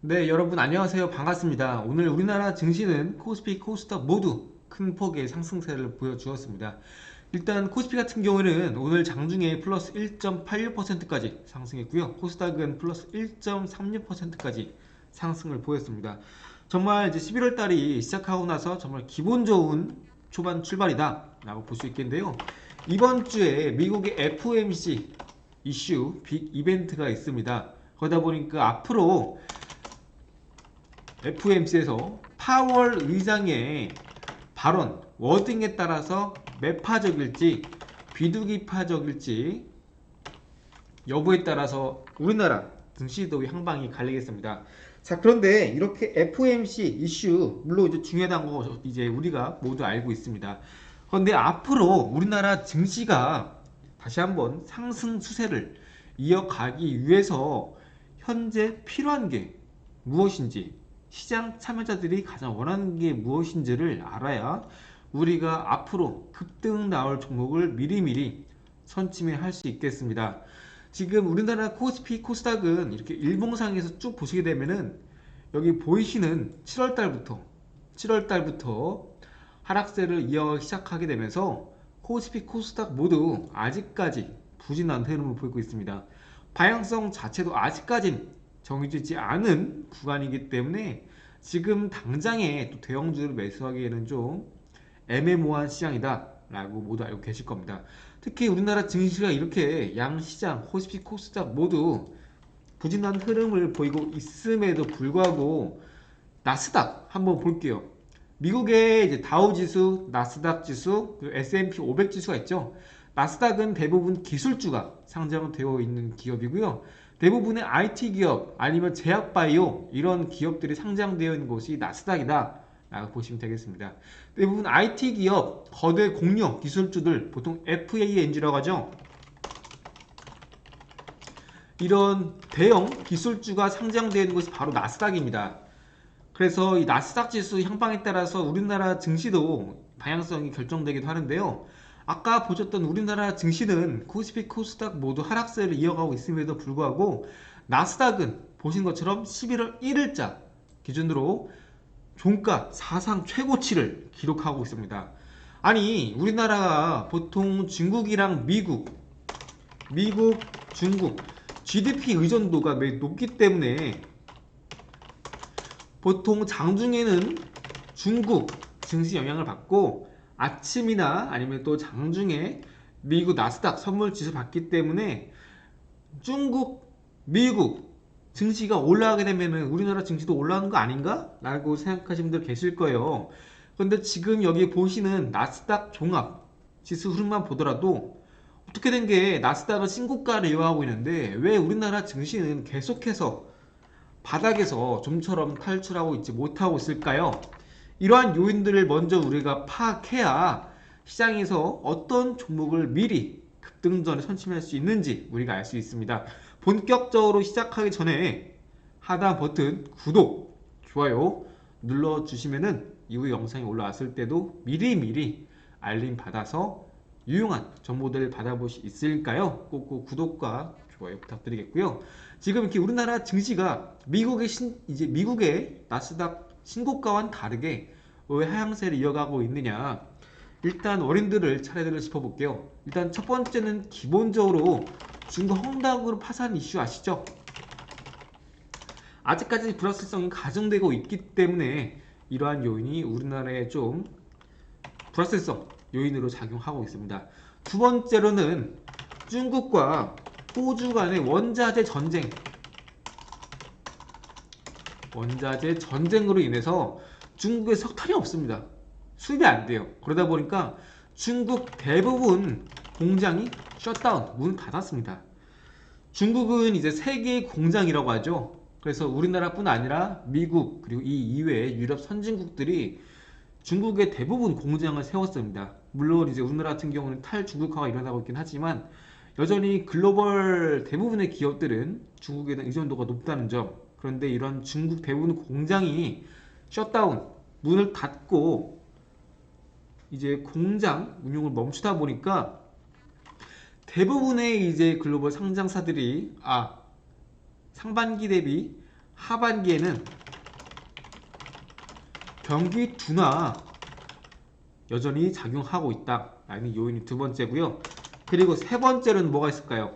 네, 여러분 안녕하세요. 반갑습니다. 오늘 우리나라 증시는 코스피, 코스닥 모두 큰 폭의 상승세를 보여주었습니다. 일단 코스피 같은 경우에는 오늘 장중에 플러스 1.86%까지 상승했고요. 코스닥은 플러스 1.36%까지 상승을 보였습니다. 정말 이제 11월 달이 시작하고 나서 정말 기분 좋은 초반 출발이다 라고 볼 수 있겠는데요. 이번 주에 미국의 FOMC 이슈 빅 이벤트가 있습니다. 그러다 보니까 앞으로 FOMC에서 파월 의장의 발언, 워딩에 따라서 매파적일지 비둘기파적일지 여부에 따라서 우리나라 증시도 향방이 갈리겠습니다. 자, 그런데 이렇게 FOMC 이슈 물론 이제 중요하다는 거 이제 우리가 모두 알고 있습니다. 그런데 앞으로 우리나라 증시가 다시 한번 상승 추세를 이어가기 위해서 현재 필요한 게 무엇인지, 시장 참여자들이 가장 원하는 게 무엇인지를 알아야 우리가 앞으로 급등 나올 종목을 미리미리 선침해할 수 있겠습니다. 지금 우리나라 코스피, 코스닥은 이렇게 일봉상에서 쭉 보시게 되면은 여기 보이시는 7월 달부터 하락세를 이어 시작하게 되면서 코스피, 코스닥 모두 아직까지 부진한 흐름을 보이고 있습니다. 방향성 자체도 아직까진 정해지지 않은 구간이기 때문에 지금 당장에 또 대형주를 매수하기에는 좀 애매모호한 시장이다 라고 모두 알고 계실 겁니다. 특히 우리나라 증시가 이렇게 양시장, 코스피, 코스닥 모두 부진한 흐름을 보이고 있음에도 불구하고 나스닥 한번 볼게요. 미국의 이제 다우지수, 나스닥 지수, 그리고 S&P 500 지수가 있죠. 나스닥은 대부분 기술주가 상장되어 있는 기업이고요. 대부분의 IT 기업 아니면 제약바이오 이런 기업들이 상장되어 있는 곳이 나스닥이다 라고 보시면 되겠습니다. 대부분 IT 기업, 거대 공룡 기술주들 보통 FANG라고 하죠. 이런 대형 기술주가 상장되어 있는 곳이 바로 나스닥입니다. 그래서 이 나스닥 지수 향방에 따라서 우리나라 증시도 방향성이 결정되기도 하는데요. 아까 보셨던 우리나라 증시는 코스피, 코스닥 모두 하락세를 이어가고 있음에도 불구하고 나스닥은 보신 것처럼 11월 1일자 기준으로 종가 사상 최고치를 기록하고 있습니다. 아니, 우리나라가 보통 중국이랑 미국, 중국 GDP 의존도가 매우 높기 때문에 보통 장중에는 중국 증시 영향을 받고 아침이나 아니면 또 장중에 미국 나스닥 선물 지수 받기 때문에 중국, 미국 증시가 올라가게 되면 우리나라 증시도 올라가는 거 아닌가? 라고 생각하시는 분들 계실 거예요. 그런데 지금 여기 보시는 나스닥 종합 지수 흐름만 보더라도 어떻게 된 게 나스닥은 신고가를 이어가고 있는데 왜 우리나라 증시는 계속해서 바닥에서 좀처럼 탈출하고 있지 못하고 있을까요? 이러한 요인들을 먼저 우리가 파악해야 시장에서 어떤 종목을 미리 급등전에 선침할 수 있는지 우리가 알 수 있습니다. 본격적으로 시작하기 전에 하단 버튼 구독, 좋아요 눌러주시면은 이후 영상이 올라왔을 때도 미리미리 알림 받아서 유용한 정보들을 받아볼 수 있을까요? 꼭꼭 구독과 좋아요 부탁드리겠고요. 지금 이렇게 우리나라 증시가 이제 미국의 나스닥 신고가와는 다르게 왜 하향세를 이어가고 있느냐? 일단 원인들을 차례대로 짚어볼게요. 일단 첫 번째는 기본적으로 중국 헝다그룹 파산 이슈 아시죠? 아직까지 불확실성이 가중되고 있기 때문에 이러한 요인이 우리나라에 좀 불확실성 요인으로 작용하고 있습니다. 두 번째로는 중국과 호주 간의 원자재 전쟁으로 인해서 중국에 석탄이 없습니다. 수입이 안 돼요. 그러다 보니까 중국 대부분 공장이 셧다운, 문 닫았습니다. 중국은 이제 세계의 공장이라고 하죠. 그래서 우리나라뿐 아니라 미국 그리고 이 이외의 유럽 선진국들이 중국에 대부분 공장을 세웠습니다. 물론 이제 우리나라 같은 경우는 탈중국화가 일어나고 있긴 하지만 여전히 글로벌 대부분의 기업들은 중국에 대한 의존도가 높다는 점. 그런데 이런 중국 대부분 공장이 셧다운, 문을 닫고 이제 공장 운용을 멈추다 보니까 대부분의 이제 글로벌 상장사들이 상반기 대비 하반기에는 경기 둔화 여전히 작용하고 있다라는 요인이 두 번째고요. 그리고 세 번째로는 뭐가 있을까요?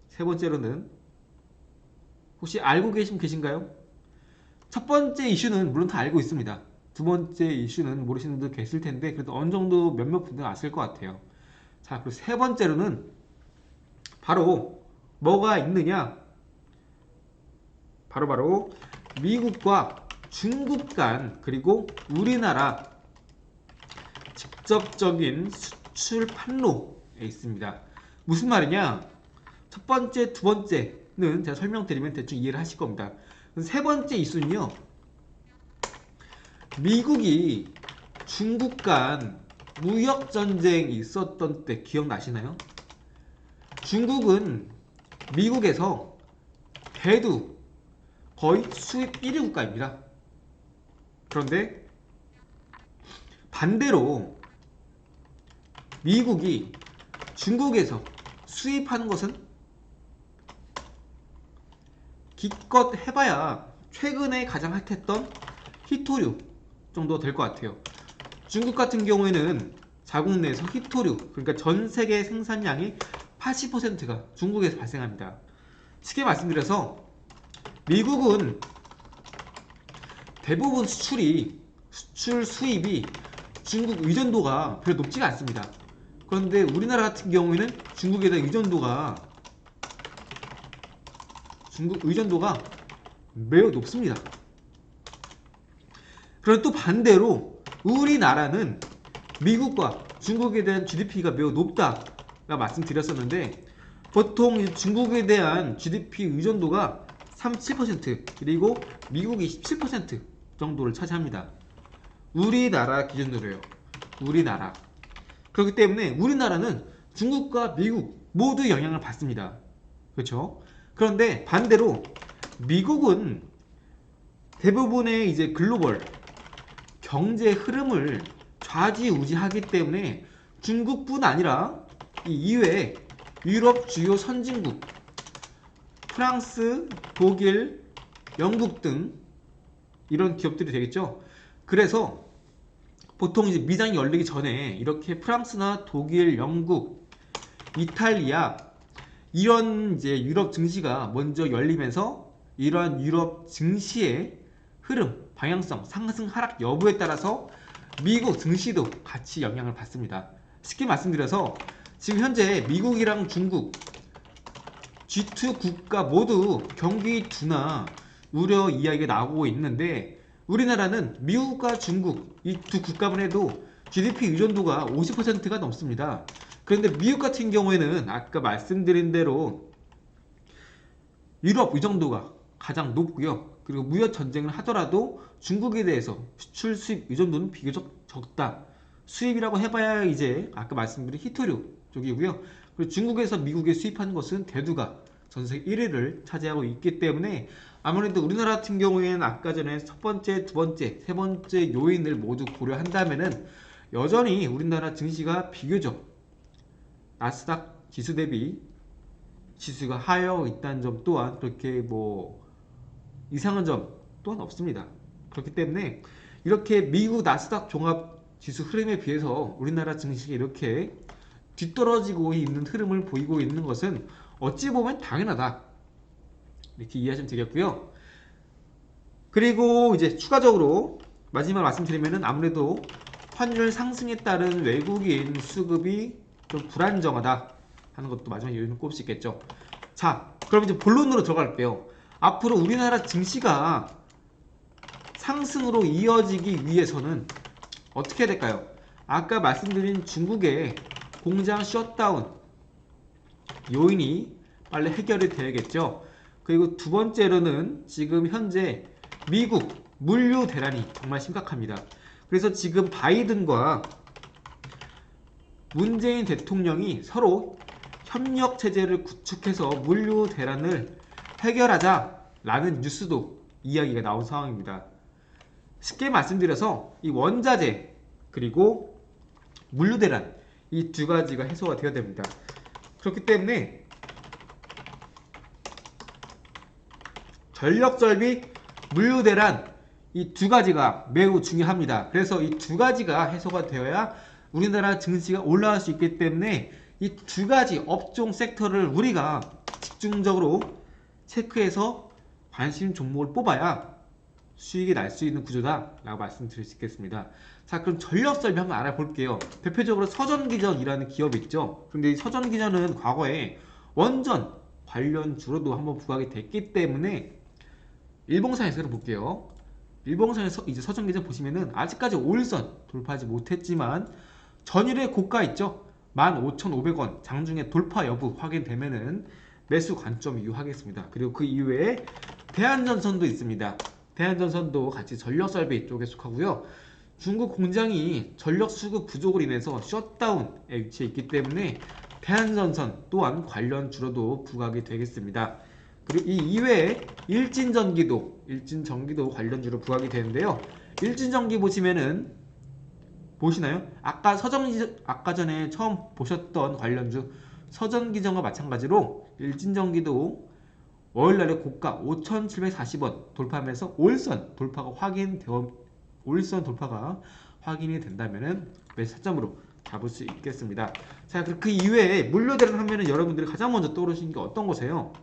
세 번째로는 혹시 알고 계신가요? 첫 번째 이슈는 물론 다 알고 있습니다. 두 번째 이슈는 모르시는 분들 계실 텐데 그래도 어느 정도 몇몇 분들은 아실 것 같아요. 자, 그리고 세 번째로는 바로 뭐가 있느냐? 바로 미국과 중국 간 그리고 우리나라 직접적인 수출 판로에 있습니다. 무슨 말이냐? 첫 번째, 두 번째는 제가 설명드리면 대충 이해를 하실 겁니다. 세 번째 이슈는요. 미국이 중국 간 무역 전쟁이 있었던 때 기억나시나요? 중국은 미국에서 대두 거의 수입 1위 국가입니다. 그런데 반대로 미국이 중국에서 수입하는 것은 기껏 해봐야 최근에 가장 핫했던 히토류 정도 될 것 같아요. 중국 같은 경우에는 자국 내에서 히토류, 그러니까 전 세계 생산량의 80%가 중국에서 발생합니다. 쉽게 말씀드려서 미국은 대부분 수출 수입이 중국 의존도가 별로 높지가 않습니다. 그런데 우리나라 같은 경우에는 중국에 대한 의존도가 매우 높습니다. 그런데 또 반대로 우리나라는 미국과 중국에 대한 GDP가 매우 높다가 말씀드렸었는데 보통 중국에 대한 GDP 의존도가 37% 그리고 미국이 17% 정도를 차지합니다. 우리나라 기준으로요. 우리나라. 그렇기 때문에 우리나라는 중국과 미국 모두 영향을 받습니다. 그렇죠? 그런데 반대로 미국은 대부분의 이제 글로벌 경제 흐름을 좌지우지하기 때문에 중국뿐 아니라 이 이외에 유럽 주요 선진국 프랑스, 독일, 영국 등 이런 기업들이 되겠죠. 그래서 보통 이제 미장이 열리기 전에 이렇게 프랑스나 독일, 영국, 이탈리아 이런 이제 유럽 증시가 먼저 열리면서 이러한 유럽 증시의 흐름, 방향성, 상승, 하락 여부에 따라서 미국 증시도 같이 영향을 받습니다. 쉽게 말씀드려서 지금 현재 미국이랑 중국 G2 국가 모두 경기 둔화 우려 이야기가 나오고 있는데 우리나라는 미국과 중국 이 두 국가만 해도 GDP 의존도가 50%가 넘습니다. 그런데 미국 같은 경우에는 아까 말씀드린 대로 유럽 의존도가 가장 높고요. 그리고 무역 전쟁을 하더라도 중국에 대해서 수출 수입 의존도는 비교적 적다. 수입이라고 해봐야 이제 아까 말씀드린 히토류 쪽이고요. 그리고 중국에서 미국에 수입하는 것은 대두가 전세계 1위를 차지하고 있기 때문에 아무래도 우리나라 같은 경우에는 아까 전에 첫 번째, 두 번째, 세 번째 요인을 모두 고려한다면은 여전히 우리나라 증시가 비교적 나스닥 지수 대비 지수가 하여 있다는 점 또한 그렇게 뭐 이상한 점 또한 없습니다. 그렇기 때문에 이렇게 미국 나스닥 종합 지수 흐름에 비해서 우리나라 증시가 이렇게 뒤떨어지고 있는 흐름을 보이고 있는 것은 어찌 보면 당연하다. 이렇게 이해하시면 되겠고요. 그리고 이제 추가적으로 마지막 말씀드리면은 아무래도 환율 상승에 따른 외국인 수급이 좀 불안정하다 하는 것도 마지막 요인을 꼽을 수 있겠죠. 자, 그럼 이제 본론으로 들어갈게요. 앞으로 우리나라 증시가 상승으로 이어지기 위해서는 어떻게 해야 될까요? 아까 말씀드린 중국의 공장 셧다운 요인이 빨리 해결이 돼야겠죠. 그리고 두 번째로는 지금 현재 미국 물류 대란이 정말 심각합니다. 그래서 지금 바이든과 문재인 대통령이 서로 협력 체제를 구축해서 물류 대란을 해결하자라는 뉴스도 이야기가 나온 상황입니다. 쉽게 말씀드려서 이 원자재 그리고 물류 대란 이 두 가지가 해소가 되어야 됩니다. 그렇기 때문에 전력설비, 물류대란 이 두 가지가 매우 중요합니다. 그래서 이 두 가지가 해소가 되어야 우리나라 증시가 올라갈 수 있기 때문에 이 두 가지 업종 섹터를 우리가 집중적으로 체크해서 관심 종목을 뽑아야 수익이 날 수 있는 구조다 라고 말씀드릴 수 있겠습니다. 자, 그럼 전력설비 한번 알아볼게요. 대표적으로 서전기전이라는 기업이 있죠. 근데 이 서전기전은 과거에 원전 관련주로도 한번 부각이 됐기 때문에 일봉상에서 볼게요. 일봉상에서 이제 서전기전 보시면은 아직까지 5일선 돌파하지 못했지만 전일의 고가 있죠. 15,500원 장중에 돌파 여부 확인되면은 매수 관점 이용하겠습니다. 그리고 그 이외에 대한전선도 있습니다. 대한전선도 같이 전력설비 쪽에 속하고요. 중국 공장이 전력 수급 부족으로 인해서 셧다운에 위치해 있기 때문에 대한전선 또한 관련주로도 부각이 되겠습니다. 그리고 이 이외에 일진전기도 관련주로 부각이 되는데요. 일진전기 보시면은 보시나요? 아까 전에 처음 보셨던 관련주 서전기전과 마찬가지로 일진전기도 월요일날에 고가 5,740원 돌파하면서 5일선 돌파가 확인이 된다면은 매수 타점으로 잡을 수 있겠습니다. 자, 그 이외에 물류대란 하면은 여러분들이 가장 먼저 떠오르시는 게 어떤 거세요?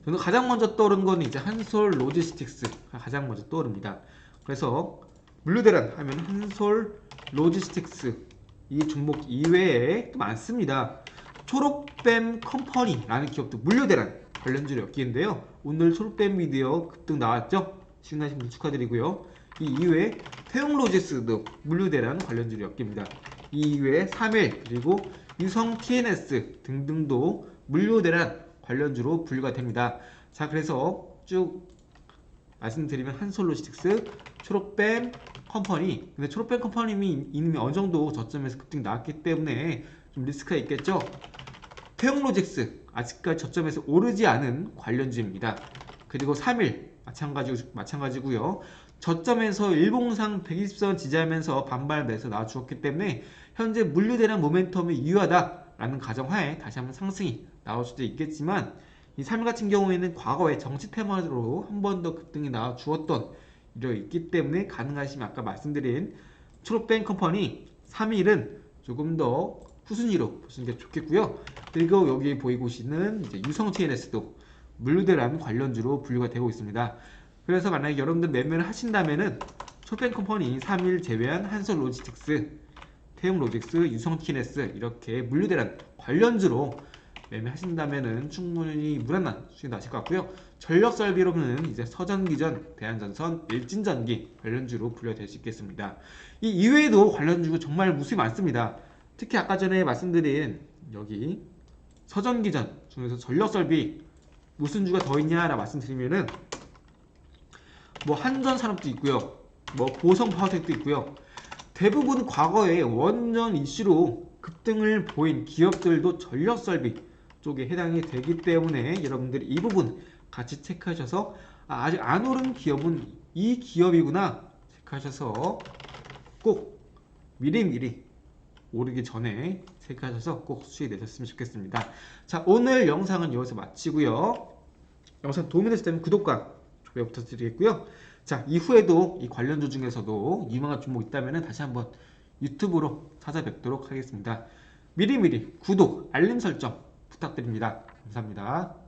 저는 가장 먼저 떠오른 건 이제 한솔 로지스틱스가 가장 먼저 떠오릅니다. 그래서 물류대란 하면 한솔 로지스틱스 이 종목 이외에 또 많습니다. 초록뱀 컴퍼니라는 기업도 물류대란 관련주로 엮이는데요. 오늘 초록뱀 미디어 급등 나왔죠? 시청하신 분 축하드리고요. 이 이외에 태용로지스도 물류대란 관련주로 엮입니다. 이 이외에 3일 그리고 유성 TNS 등등도 물류대란 관련주로 분류가 됩니다. 자, 그래서 쭉 말씀드리면 한솔로지스틱스, 초록뱀 컴퍼니. 근데 초록뱀 컴퍼니 이미 어느 정도 저점에서 급등 나왔기 때문에 좀 리스크가 있겠죠. 태용로직스 아직까지 저점에서 오르지 않은 관련주입니다. 그리고 3일 마찬가지고요. 저점에서 일봉상 120선 지지하면서 반발 매수 나와주었기 때문에 현재 물류대란 모멘텀이 유효하다라는 가정하에 다시 한번 상승이 나올 수도 있겠지만 이 3일 같은 경우에는 과거에 정치 테마로 한 번 더 급등이 나와 주었던 일이 있기 때문에 가능하시면 아까 말씀드린 초록뱀 컴퍼니 3일은 조금 더 후순위로 보시는 게 좋겠고요. 그리고 여기 보이고 계시는 이제 유성 TNS도 물류대란 관련주로 분류가 되고 있습니다. 그래서 만약에 여러분들 매매를 하신다면은 초록뱀 컴퍼니 3일 제외한 한솔 로지스틱스, 태용 로직스, 유성 TNS 이렇게 물류대란 관련주로 매매하신다면은 충분히 무난한 수익이 나실 것 같고요. 전력 설비로는 이제 서전기전, 대한전선, 일진전기 관련주로 분류될 수 있겠습니다. 이 이외에도 관련주가 정말 무수히 많습니다. 특히 아까 전에 말씀드린 여기 서전기전 중에서 전력 설비 무슨 주가 더 있냐라 말씀드리면은 뭐 한전산업도 있고요. 뭐 보성파워텍도 있고요. 대부분 과거에 원전 이슈로 급등을 보인 기업들도 전력 설비 쪽에 해당이 되기 때문에 여러분들이 이 부분 같이 체크하셔서 아직 안 오른 기업은 이 기업이구나 체크하셔서 꼭 미리미리 오르기 전에 체크하셔서 꼭 수익 내셨으면 좋겠습니다. 자, 오늘 영상은 여기서 마치고요. 영상 도움이 되셨다면 구독과 좋아요 부탁드리겠고요. 자, 이후에도 이 관련주 중에서도 유망한 종목 있다면 다시 한번 유튜브로 찾아뵙도록 하겠습니다. 미리미리 구독, 알림 설정 부탁드립니다. 감사합니다.